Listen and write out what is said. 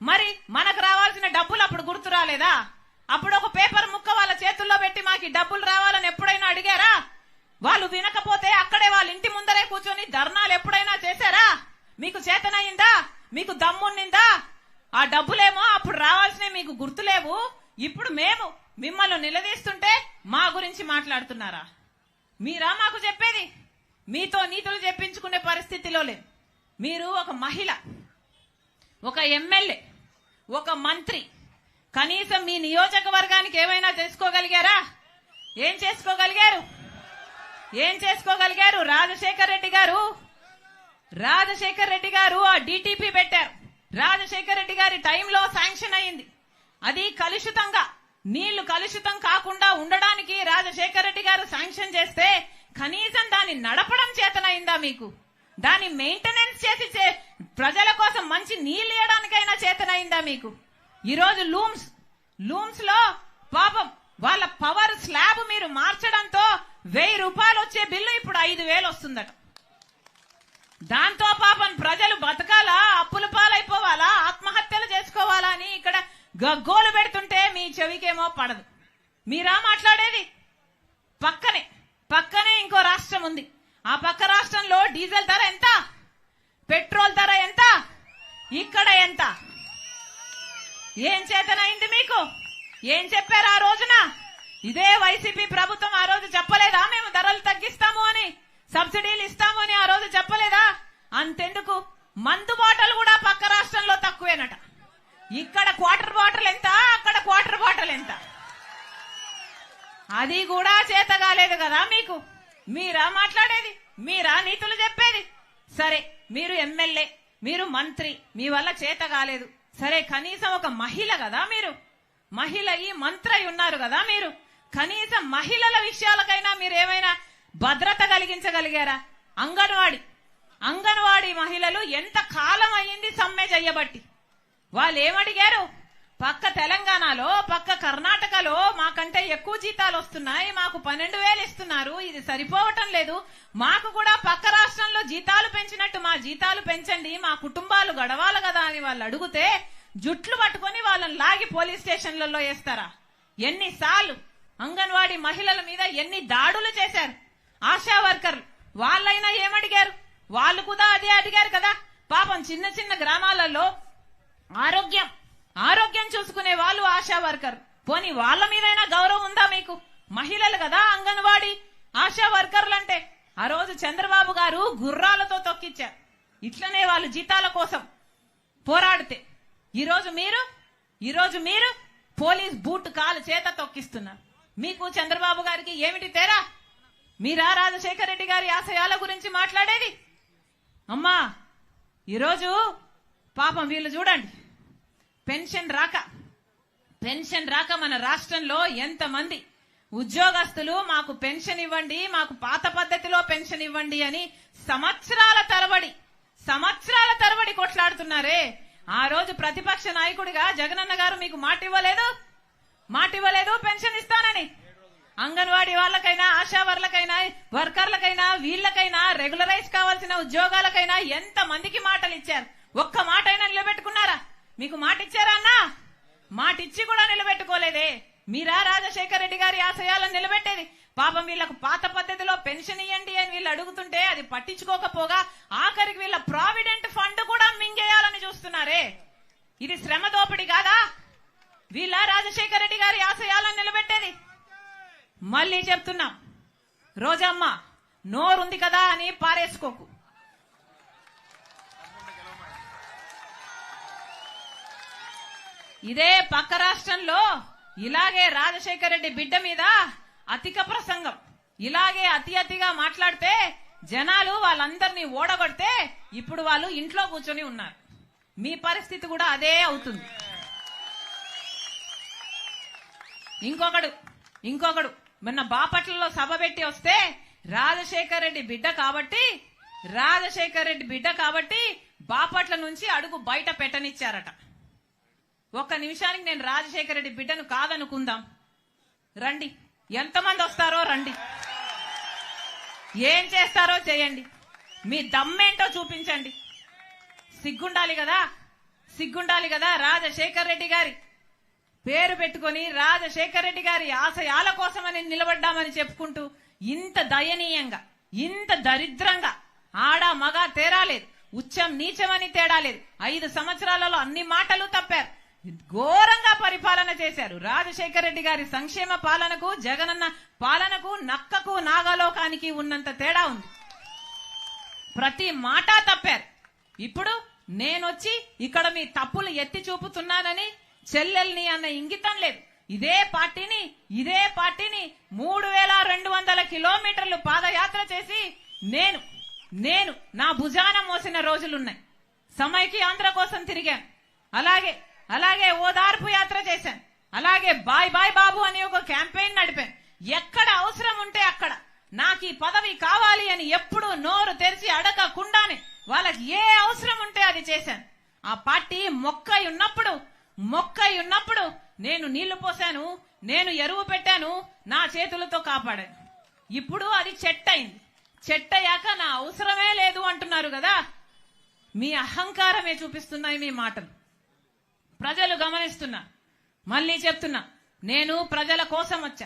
మరి మనకు రావాల్సిన డబ్బులు అప్పుడు గుర్తు రాలేదా? అప్పుడు ఒక పేపర్ ముక్క వాళ్ళ చేతుల్లో పెట్టి మాకు డబ్బులు రావాలని ఎప్పుడైనా అడిగారా? వాళ్ళు వినకపోతే అక్కడే వాళ్ళ ఇంటి ముందరే కూర్చొని ధర్నాలు ఎప్పుడైనా చేశారా? మీకు చేతనయిందా? మీకు దమ్మున్నిందా? ఆ డబ్బులేమో అప్పుడు రావాల్సినవి మీకు గుర్తులేవు. ఇప్పుడు మేము మిమ్మల్ని నిలదీస్తుంటే మా గురించి మాట్లాడుతున్నారా? మీరా మాకు చెప్పేది? మీతో నీతులు చెప్పించుకునే పరిస్థితిలో లేదు. మీరు ఒక మహిళ, ఒక ఎమ్మెల్యే, ఒక మంత్రి, కనీసం మీ నియోజకవర్గానికి ఏమైనా చేసుకోగలిగారా? ఏం చేసుకోగలిగారు? రాజశేఖర్ రెడ్డి గారు ఆ డిటిపి పెట్టారు. రాజశేఖర్ రెడ్డి గారి టైంలో శాంక్షన్ అయింది. అది కలుషితంగా, నీళ్లు కలుషితం కాకుండా ఉండడానికి రాజశేఖర్ రెడ్డి గారు శాంక్షన్ చేస్తే కనీసం దాన్ని నడపడం చేతనైందా మీకు? దాన్ని మెయింటెనెన్స్ చేసి ప్రజల కోసం మంచి నీళ్లు ఇవ్వడానికైనా చేతనైందా మీకు? ఈరోజు లూమ్స్ లో పాపం వాళ్ళ పవర్ స్లాబ్ మీరు మార్చడంతో 1000 రూపాయలు వచ్చే బిల్లు ఇప్పుడు 5000 వస్తుందట. దాంతో పాపం ప్రజలు బతకాలా, అప్పుల పాలైపోవాలా, ఆత్మహత్యలు చేసుకోవాలా అని ఇక్కడ గగ్గోలు పెడుతుంటే మీ చెవికేమో పడదు. మీరా మాట్లాడేది? పక్కనే ఇంకో రాష్ట్రం ఉంది. ఆ పక్క రాష్ట్రంలో డీజిల్ ధర ఎంత, పెట్రోల్ ధర ఎంత, ఇక్కడ ఎంత? ఏం చేతనైంది మీకు? ఏం చెప్పారు ఆ రోజున? ఇదే వైసీపీ ప్రభుత్వం ఆ రోజు చెప్పలేదా మేము ధరలు తగ్గిస్తాము అని, సబ్సిడీలు ఇస్తాము అని? ఆ రోజు చెప్పలేదా? అంతెందుకు, మందు బాటలు కూడా పక్క రాష్ట్రంలో తక్కువేనట. ఇక్కడ క్వార్టర్ బాటిల్ ఎంత, అక్కడ క్వార్టర్ బాటిల్ ఎంత? అది కూడా చేత కాలేదు కదా మీకు? మీరా మాట్లాడేది? మీరా నీతులు చెప్పేది? సరే, మీరు ఎమ్మెల్యే, మీరు మంత్రి, మీ వల్ల చేత కాలేదు. సరే, కనీసం ఒక మహిళ కదా మీరు, మహిళ ఈ మంత్రి ఉన్నారు కదా మీరు, కనీసం మహిళల విషయాలకైనా మీరు ఏమైనా భద్రత కలిగించగలిగారా? అంగన్వాడీ మహిళలు ఎంత కాలం అయ్యింది సమ్మె చెయ్యబట్టి? వాళ్ళు ఏమడిగారు? పక్క తెలంగాణలో, పక్క కర్ణాటకలో మాకంటే ఎక్కువ జీతాలు వస్తున్నాయి, మాకు 12,000 ఇస్తున్నారు, ఇది సరిపోవటం లేదు, మాకు కూడా పక్క రాష్ట్రంలో జీతాలు పెంచినట్టు మా జీతాలు పెంచండి, మా కుటుంబాలు గడవాలి కదా అని వాళ్ళు అడిగితే జుట్లు పట్టుకొని వాళ్ళని లాగి పోలీస్ స్టేషన్లలో వేస్తారా? ఎన్నిసార్లు అంగన్వాడీ మహిళల మీద ఎన్ని దాడులు చేశారు ఆశా వర్కర్లు? వాళ్ళైనా ఏమడిగారు? వాళ్ళు కూడా అదే అడిగారు కదా. పాపం చిన్న చిన్న గ్రామాలలో ఆరోగ్యం చూసుకునే వాళ్ళు ఆశా వర్కర్. పోనీ వాళ్ళ మీదైనా గౌరవం ఉందా మీకు? మహిళలు కదా అంగన్వాడీ ఆశా వర్కర్లు అంటే. ఆ రోజు చంద్రబాబు గారు గుర్రాలతో తొక్కిచ్చారు, ఇట్లనే వాళ్ళు జీతాల కోసం పోరాడితే. ఈరోజు మీరు పోలీస్ బూట్ కాలు చేత తొక్కిస్తున్నారు. మీకు చంద్రబాబు గారికి ఏమిటి తేడా? మీరా రాజశేఖర్ రెడ్డి గారి ఆశయాల గురించి మాట్లాడేది? అమ్మా, ఈరోజు పాపం వీళ్ళు చూడండి, పెన్షన్ రాక మన రాష్ట్రంలో ఎంతమంది ఉద్యోగస్తులు మాకు పెన్షన్ ఇవ్వండి, మాకు పాత పద్ధతిలో పెన్షన్ ఇవ్వండి అని సంవత్సరాల తరబడి కొట్లాడుతున్నారే. ఆ రోజు ప్రతిపక్ష నాయకుడిగా జగనన్న గారు మీకు మాట ఇవ్వలేదు పెన్షన్ ఇస్తానని. అంగన్వాడీ వాళ్ళకైనా, ఆశా వర్కర్లకైనా, వీళ్ళకైనా, రెగ్యులరైజ్ కావాల్సిన ఉద్యోగాలకైనా ఎంత మందికి మాటలు ఇచ్చారు? ఒక్క మాట అయినా నిలబెట్టుకున్నారా? మీకు మాట ఇచ్చారా అన్నా? మాట ఇచ్చి కూడా నిలబెట్టుకోలేదే. మీరా రాజశేఖర్ రెడ్డి గారి ఆశయాలను నిలబెట్టేది? పాపం వీళ్లకు పాత పద్ధతిలో పెన్షన్ ఇవ్వండి అని వీళ్ళు అడుగుతుంటే అది పట్టించుకోకపోగా ఆఖరికి వీళ్ళ ప్రావిడెంట్ ఫండ్ కూడా మింగేయాలని చూస్తున్నారే. ఇది శ్రమ దోపిడీ కాదా? వీళ్ళ రాజశేఖర్ రెడ్డి గారి ఆశయాలను నిలబెట్టేది? మళ్ళీ చెప్తున్నా, రోజమ్మ నోరుంది కదా అని పారేసుకోకు. ఇదే పక్క రాష్ట్రంలో ఇలాగే రాజశేఖర్ రెడ్డి బిడ్డ మీద అధిక ప్రసంగం, ఇలాగే అతిగా మాట్లాడితే జనాలు వాళ్ళందరినీ ఓడగొడితే ఇప్పుడు వాళ్ళు ఇంట్లో కూర్చొని ఉన్నారు. మీ పరిస్థితి కూడా అదే అవుతుంది. ఇంకొకడు మొన్న బాపట్లలో సభ పెట్టి వస్తే రాజశేఖర్ రెడ్డి బిడ్డ కాబట్టి బాపట్ల నుంచి అడుగు బయట పెట్టనిచ్చారట. ఒక్క నిమిషానికి నేను రాజశేఖర్ రెడ్డి బిడ్డను కాదనుకుందాం, రండి, ఎంతమంది వస్తారో రండి, ఏం చేస్తారో చేయండి, మీ దమ్మేంటో చూపించండి. సిగ్గుండాలి కదా, సిగ్గుండాలి కదా రాజశేఖర్ రెడ్డి గారి పేరు పెట్టుకొని రాజశేఖర్ రెడ్డి గారి ఆశయాల కోసమని నిలబడ్డామని చెప్పుకుంటూ ఇంత దయనీయంగా ఇంత దరిద్రంగా ఆడ మగ తేడా లేదు, ఉచ్చం నీచమని తేడా లేదు. 5 సంవత్సరాలలో అన్ని మాటలు తప్పారు, ఘోరంగా పరిపాలన చేశారు. రాజశేఖర్ రెడ్డి గారి సంక్షేమ పాలనకు జగనన్న పాలనకు నక్కకు నాగలోకానికి ఉన్నంత తేడా ఉంది. ప్రతి మాట తప్పారు. ఇప్పుడు నేనొచ్చి ఇక్కడ మీ తప్పులు ఎత్తి చూపుతున్నానని చెల్లెల్ని అన్న ఇంగితం లేదు. ఇదే పార్టీని 3200 కిలోమీటర్లు పాదయాత్ర చేసి నేను నా భుజాన మోసిన రోజులున్నాయి. సమైకి ఆంధ్ర కోసం తిరిగాను, అలాగే ఓదార్పు యాత్ర చేశాను, అలాగే బాయ్ బాయ్ బాబు అని ఒక క్యాంపెయిన్ నడిపాను. ఎక్కడ అవసరం ఉంటే అక్కడ నాకు ఈ పదవి కావాలి అని ఎప్పుడు నోరు తెరిచి అడగకుండానే వాళ్ళకి ఏ అవసరం ఉంటే అది చేశాను. ఆ పార్టీ మొక్కై ఉన్నప్పుడు నేను నీళ్లు పోశాను, నేను ఎరువు పెట్టాను, నా చేతులతో కాపాడాను. ఇప్పుడు అది చెట్టయింది. చెట్టయ్యాక నా అవసరమే లేదు అంటున్నారు కదా. మీ అహంకారమే చూపిస్తున్నాయి మీ మాటలు. ప్రజలు గమనిస్తున్నా. మళ్ళీ చెప్తున్నా, నేను ప్రజల కోసం వచ్చా.